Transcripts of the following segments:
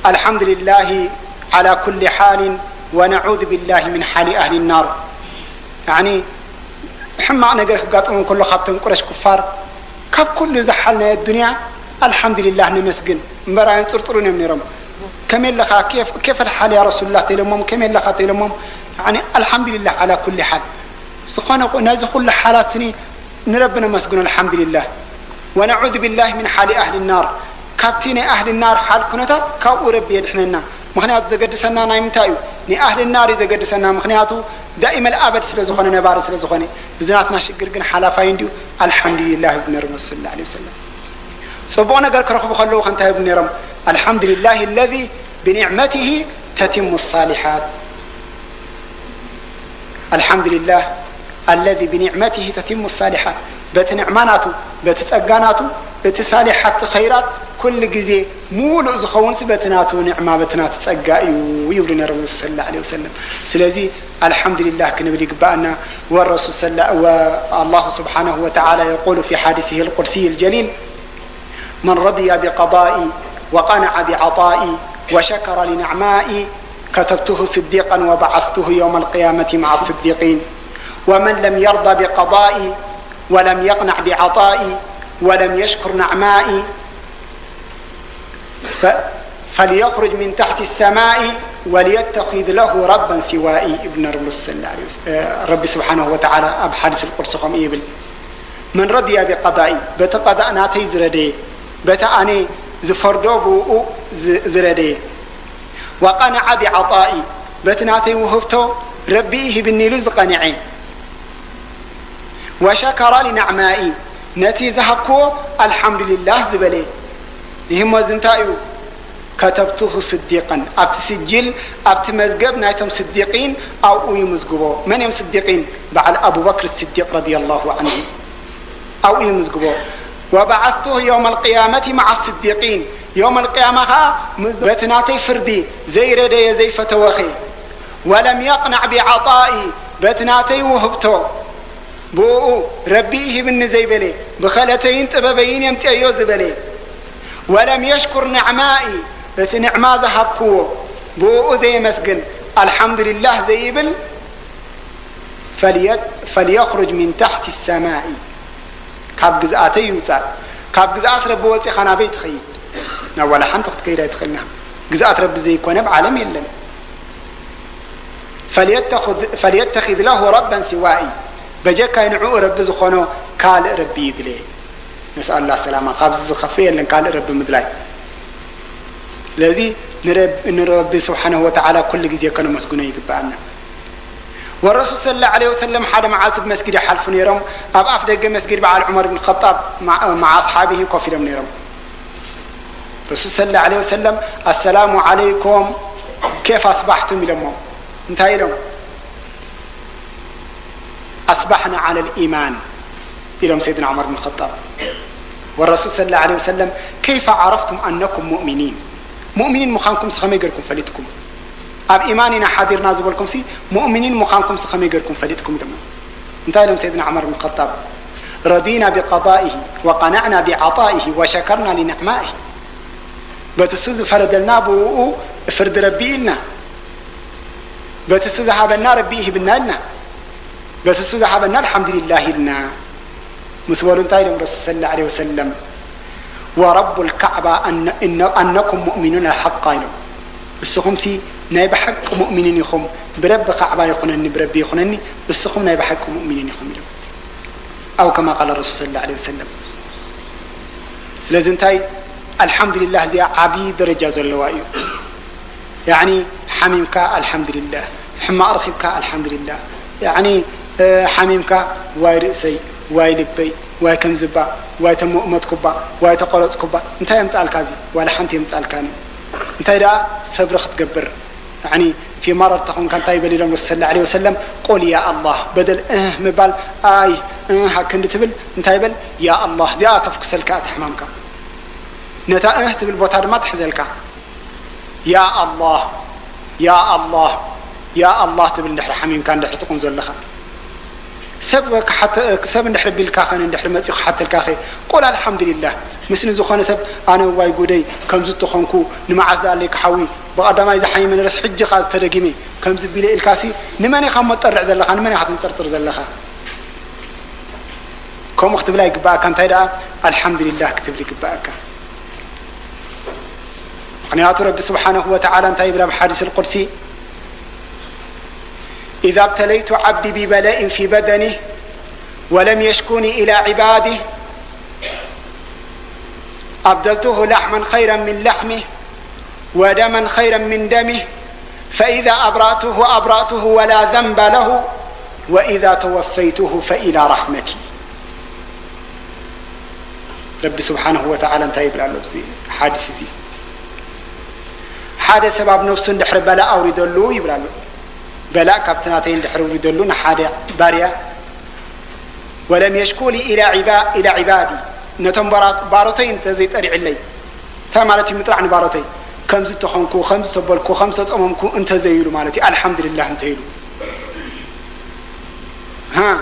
الحمد لله على كل حال ونعوذ بالله من حال أهل النار. يعني حما نجر قاطعون كل خابتن قرش كفار كاب كل زحلنا الدنيا الحمد لله نمسجن مراين ترطرون منيرم كمل لخا كيف الحال يا رسول الله تلمم كمل لخا تلمم يعني الحمد لله على كل حال سبحانه نازل كل حالاتني نربنا مسجون الحمد لله ونعوذ بالله من حال أهل النار كابتين أهل النار حال كنتا كاو ربي يدحننا مخنيات زقدسنا نايمتايو ني أهل النار زقدسنا مخنياتو دائما الأبد سلازخونه نبار سلازخونه بزناتنا شجر جن حلافين ديو الحمد لله ابن رسول صلى الله عليه وسلم سبحانه قال كرخ بخلوه خنتا ابن رم الحمد لله الذي بنعمته تتم الصالحات. الحمد لله الذي بنعمته تتم الصالحات بتنعماناته بتسقاناته بتصالحات خيرات كل جزء مول زخون سبتناته نعمة بتناته تسقايو ويقولنا الرسول صلى الله عليه وسلم. سلازي الحمد لله كنا بدي قبأنا والرسول صلى الله سبحانه وتعالى يقول في حادثه القدسي الجليل من رضي بقضائي وقنع بعطائي وشكر لنعمائي كتبته صديقا وبعثته يوم القيامة مع الصديقين. ومن لم يرضى بقضائي ولم يقنع بعطائي ولم يشكر نعمائي فليخرج من تحت السماء وليتخذ له ربا سوائي. ابن رب سبحانه وتعالى أب حادث القرص خم إيبل من رضي بقضائي بتقضاء زردي بتأني زفردو زردي وقنع بعطائي بتناتي وهفتو ربيه بالنيلوز قنعي وشكر لنعمائي نتي زهكو الحمد لله زبلي يهم وزنتايو كتبته صديقا ابت سجل ابت مزقب نايتم صديقين او يمزقبو من يم صديقين بعد ابو بكر الصديق رضي الله عنه او يمزقبو وبعثته يوم القيامة مع الصديقين يوم القيامة بتناتي فردي زي ردي زي فتوخي ولم يقنع بعطائي بتناتي وهبتو بو ربيه بن زيبلي بخلتين طببين يمتيو زبلي ولم يشكر نعمائي بتنعما ذهبكو بو زي مسجن الحمد لله زيبل فليخرج من تحت السماء كاب جزاتي يوصل كاب جزات ربوتي خنا بيت خيد ولا حنطق كيدا يدخلنا جزات رب زي كونه بعالم يلن فليتخذ له ربا سوائي بجاك ينعو رب زخونه قال ربي يدلي نسأل الله السلامة خابز خفية لن قال رب مدلاي الذي نرب سبحانه وتعالى كل جزء كانوا مسكونة يقبعنا. والرسول صلى الله عليه وسلم حدا معاذ مسجد حلف نيرم أب أفدق مسجد بعد عمر بن الخطاب مع أصحابه كفر نيرم. الرسول صلى الله عليه وسلم السلام عليكم كيف أصبحتم لهم انتهي لهم أصبحنا على الإيمان إلى سيدنا عمر بن الخطاب. والرسول صلى الله عليه وسلم كيف عرفتم أنكم مؤمنين مخانكم سخميقركم فلتكم أب إيماننا حاضرنا زبالكم سي مؤمنين مخانكم سخميقركم فلتكم لما انتهى لهم سيدنا عمر بن الخطاب رضينا بقضائه وقنعنا بعطائه وشكرنا لنعمائه بتسوز فردلنا بو فرد ربي لنا بتسوز هابنا ربيه بنا بتسوز هابنا الحمد لله لنا مسؤول انتهى لهم رسول صلى الله عليه وسلم ورب الكعبة أنكم مؤمنون حقا له السخم سي نايب حق مؤمنين يخم برب كعبة يخونني بربي يخونني السخم نايب حق مؤمنين يخم له أو كما قال الرسول صلى الله عليه وسلم. لازم تاي الحمد لله زي عبيد رجاز اللوائي يعني حميمك الحمد لله حما أرخبك الحمد لله يعني حميمك واي رأسي واي لبي واي كم زبا واي تمؤمت كبا واي تقلص كبا انت يمسأل كازي ولا حنت يمسأل كاني انت إذا صبر تقبر يعني في مرة تكون كان طيب لي صلى الله عليه وسلم قول يا الله بدل مبال آي هكذا تبل انت يبل يا الله زي أتفك سلكات حمامك نتا تبل بوتار ما تحزلك يا الله يا الله يا الله تبل نحر حميم كان نحر تكون زلخا سبك حتى سب نحرب الكاخن نحرب مصيخ حتى الكاخي قول الحمد لله مسن زخونه سب انا واي غودي كمز تخونكو نمعز عليك حوي بقدما اذا حي من رس حج خاص تدغيمي كمز بيله الكاسي نمني خم مطرع زلخا نمني حت مطرطر زلخا كم اختب لا يقبا كان تيدا الحمد لله كتب لك باك قنيات رب سبحانه وتعالى انت يبرا بحديث القدسي إذا ابتليت عبدي ببلاء في بدنه ولم يشكوني إلى عباده أبدلته لحما خيرا من لحمه ودما خيرا من دمه فإذا أبرأته ولا ذنب له وإذا توفيته فإلى رحمتي رب سبحانه وتعالى انتهي بالألبزي حادث زي حادث سبب نفسه اندحر بلاء أوريد له يبرالو بلاء كابتناتين دحروا يدلون حاجة بارية ولم يشكولي إلى عبادي نتم بارتين تزيد أريع اللي فمالتي مطلعني بارتين كم زدت خنكو خمس تبالكو خمسة أمامكو انت زيلو مالتي الحمد لله انتهيلو ها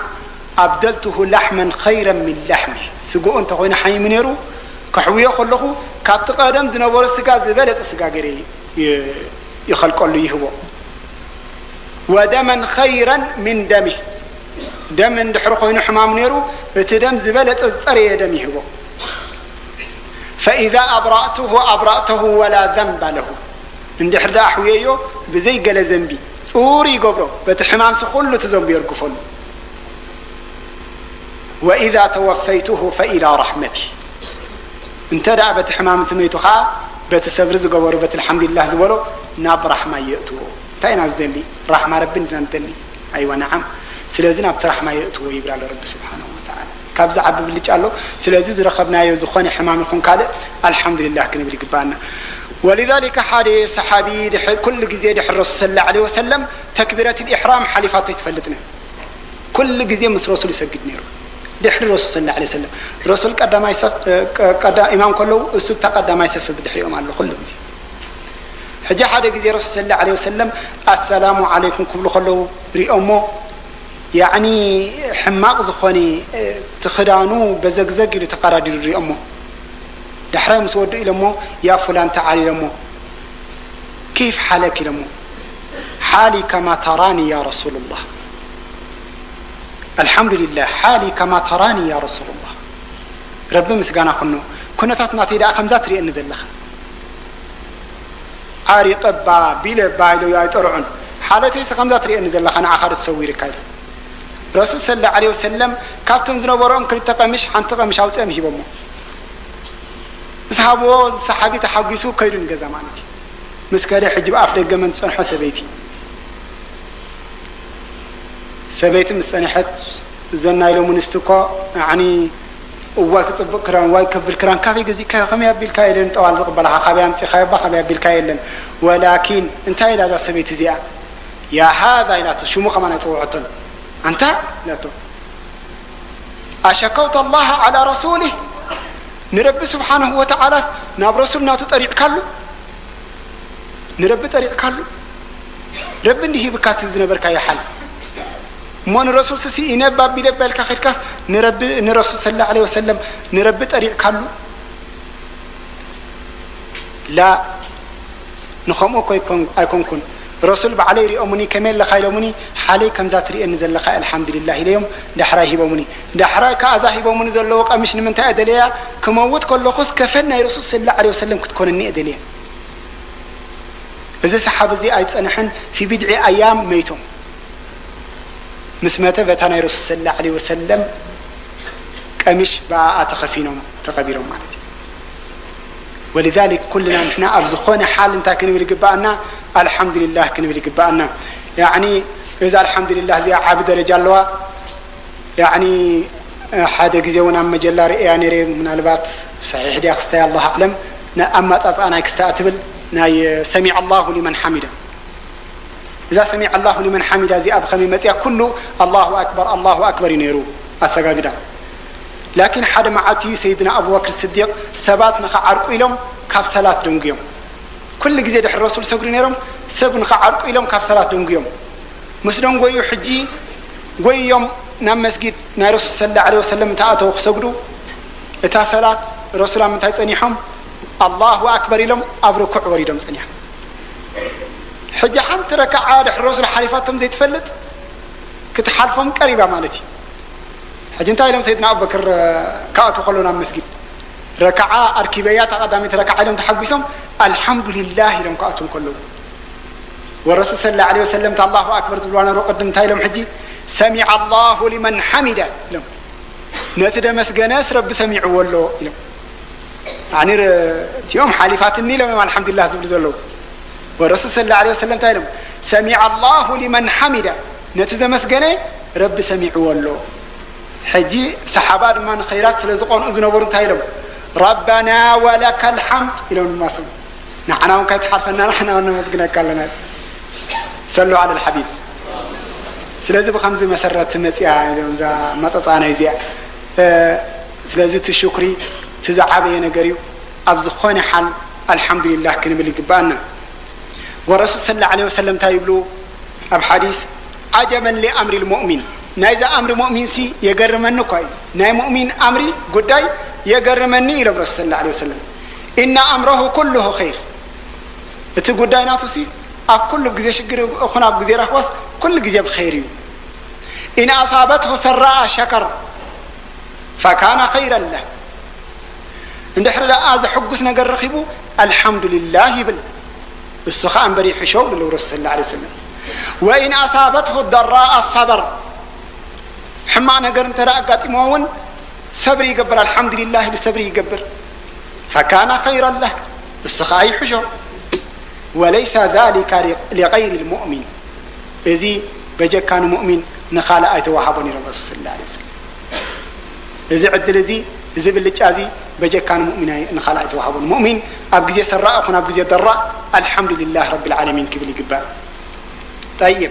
أبدلته لحما خيرا من لحمه سقو انت خوين حي منيرو كحوية خلقو كابت قادم زنبور السقا زبالة السقا قري يخلق له يهبو ودما خيرا من دمه دم دحرقه حمام نيرو اتدم زبلت الطري دمه هو فإذا أبرأته ولا ذنب له اندحر دا حويو بزي قل ذنبي صوري قبره بتحمام سخله تزنبي يرقفله وإذا توفيته فإلى رحمتي انتدع بتحمام تميتها بتسبرز قبره بتالحمد لله زبره ناب رحمة يأتوه تاينا زدني رحمة ربنا زنتني أيوة نعم سلازنا بترحمة يأتوه يبرع لرب سبحانه وتعالى كابز عبد اللي قال له سلازي رخبنا يزخوني حمام يكون كاله الحمد لله كنا بلي قبانا ولذلك حادث صحابي كل جزيد الرسول صلى الله عليه وسلم تكبيرة الإحرام حليفات يتفلتنا كل جزيد مس رسول يسجد نيرو دحر الرسول صلى الله عليه وسلم الرسول قدام يسف قدام إمام كله السب تقدم يسف بدحر يوم الله كل جزيد حجة حدا جزي رسول صلى الله عليه وسلم السلام عليكم كل خلو ريأمو يعني حماق زخوني تخدانو بزقزق لتقراد ريأمو دحرا مسود إلمو يا فلان تعالي لمو كيف حالك لمو حالي كما تراني يا رسول الله الحمد لله حالي كما تراني يا رسول الله رب مسقانا كنا تاتنا دا خمزات ريأن زلخا عاري قبا بيلا بايلو يا يطرعون حالتي سخمزات ريأن زلخا أنا آخر تسوي ركاية رسول صلى الله عليه وسلم كافتن زنوبرون كل تقمش حن تقمش عاوز أمشي بمو صحابي تحقيسو كيرن جزمانك مسكري حجب أفرق من صنح سبيتي سبيت مستنحت زنا يلو منستقى يعني واي كتصبق كران واي كبر كران كافي جزي كم يبي الكايلن طوال قبلها خبيان خيبة خبيان بالكايلن ولكن انت إلى هذا سبيت زيا يا هذا لا شو مقام يطوعتن أنت لا تو أشكوت الله على رسوله نرب سبحانه وتعالى ناب رسولنا طريق كله نرب طريق كله رب اللي بكات الزنبرك يا حل من الرسول سي ينبا بيدبل كخيركاس نرب الرسول صلى الله عليه وسلم نرب طريق كله لا نخمو كون رسول بعلي ريومني كمل لخايلومني حالي كم ذات ري ان زلخا الحمد لله اليوم دحراي هبومني دحراي كازا هبومني زلو قمش من تادليا كموت كل خص كفنا الرسول صلى الله عليه وسلم كتكونني ادليا اذا صحابه زي ايصنحن في بدع ايام ميتهم مسمته بتانا الرسول صلى الله عليه وسلم قمش با تخفينهم تقبيرهم معناتي ولذلك كلنا نحن ابزخونا حال انت كن بيقبانا الحمد لله كن بيقبانا يعني اذا الحمد لله زي عبد رجالوا يعني حدا غزيونا مجلار يعني من البات صحيح دي اخستي الله اعلم اما انا كستاتبل ناي سمع الله لمن حمده اذا سمع الله لمن حمده زي ابخمي متيا كله الله اكبر ينيرو اسغاغدا لكن حدا معتي سيدنا ابو بكر الصديق سبات نخعرق لهم كاف صلاه دنقيوم كل جزء دح الرسول سغري نيرم سب نخعرق لهم كاف صلاه دنقيوم مسلم غيو حجي غيوم نام مسجد ناي رسول صلى الله عليه وسلم تأتوا خسجدوا اتا صلاة رسول الله متى صنيحهم الله أكبر لهم أبركوا وريدهم صنيح حجة حنت ركعة الرسول حليفاتهم زي تفلت كتحالفهم قريبة مالتي حجة انتهى لهم سيدنا أبو بكر كأتوا خلونا مسجد ركعة أركبيات قدامي ركعة لهم تحبسهم الحمد لله لهم كأتهم كلهم والرسول صلى الله عليه وسلم الله أكبر تقولون رقدم تايلهم حجي سمع الله لمن حمده لهم نتدى مسجناس رب سمع والله لهم يعني يوم حالفات النيل الحمد لله زبل زلو والرسول صلى الله عليه وسلم تايلهم سمع الله لمن حمده نتدى مسجنه رب سمع والله حجي صحابات من خيرات لزقون أذن ورن تايلهم ربنا ولك الحمد لهم ما سمع نحن كيف حرفنا نحن ونمسجنا كلنا صلوا على الحبيب سلازي بخمس مسرات النتيا ذا ما تصانع زيا سلازي الشكري تزعب ينقريو أبزخوني حال الحمد لله كنا ملي قبالنا والرسول صلى الله عليه وسلم تايبلو أب حديث عجبا لأمر المؤمن نايزا أمر مؤمن سي يقرمن كوي ناي مؤمن أمري قداي يقرمني إلى الرسول صلى الله عليه وسلم إن أمره كله خير بتقداي ناتو سي كل جزء شجر أخنا بجزء رخوص كل جزء بخير إن أصابته سراء شكر فكان خيرا له عند حرلا هذا حقس نجر رخيبه الحمد لله بل السخاء بريح شو للرسول صلى الله عليه وسلم وإن أصابته الضراء الصبر حما نجر انت رأقات إمون صبر يقبر الحمد لله بصبر يقبر فكان خيرا له السخاء يحشو وليس ذلك لغير المؤمن إذي بجا كان مؤمن نخال آية وحبني رب صلى الله عليه وسلم إذي عدل إذي باللجازي بجا كان مؤمن نخال آية وحبني مؤمن أبجي سراء أخنا أبجي ضراء الحمد لله رب العالمين كبلي قبال طيب